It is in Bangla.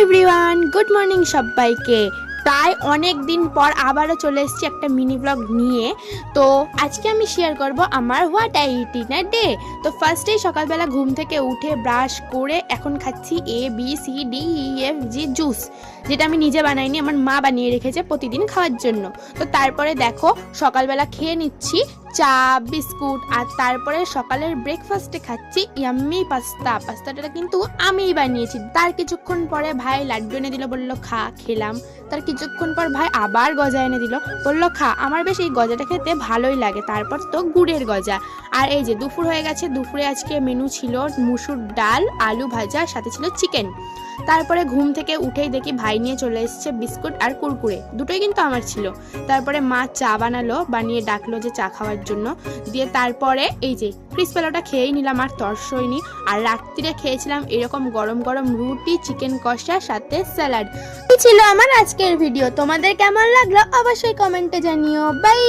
এভরিওয়ান, গুড মর্নিং সবাইকে। তাই অনেক দিন পর আবারও চলে এসেছি একটা মিনি ব্লগ নিয়ে। তো আজকে আমি শেয়ার করব আমার what I it in a day. তো ফার্স্টেই সকালবেলা ঘুম থেকে উঠে ব্রাশ করে এখন খাচ্ছি ABCDEFG জুস, যেটা আমি নিজে বানাইনি, আমার মা বানিয়ে রেখেছে প্রতিদিন খাওয়ার জন্য। তো তারপরে দেখো সকালবেলা খেয়ে নিচ্ছি চা বিস্কুট, আর তারপরে সকালের ব্রেকফাস্টে খাচ্ছি ইয়াম্মি পাস্তাটা কিন্তু আমিই বানিয়েছি। তার কিছুক্ষণ পরে ভাই লাড্ডু এনে দিল, বললো খা, খেলাম। তার কিছুক্ষণ পর ভাই আবার গজা এনে দিল, বললো খা। আমার বেশ এই গজাটা খেতে ভালোই লাগে। তারপর তো গুড়ের গজা। আর এই যে দুপুর হয়ে গেছে, দুপুরে আজকে মেনু ছিল মুসুর ডাল, আলু ভাজা, সাথে ছিল চিকেন। তারপরে ঘুম থেকে উঠেই দেখি ভাই নিয়ে চলে এসেছে বিস্কুট আর কুরকুরে, দুটোই কিন্তু আমার ছিল। তারপরে মা চা বানিয়ে ডাকলো যে চা খাওয়ার জন্য। দিয়ে তারপরে এই যে ক্রিসপেলোটা খেয়েই নিলাম, আর তরসইনি। আর রাত্রিরে খেয়েছিলাম এরকম গরম গরম রুটি, চিকেন কষা, সাথে স্যালাড। এই ছিল আমার আজকের ভিডিও। তোমাদের কেমন লাগলো অবশ্যই কমেন্টে জানিও। বাই।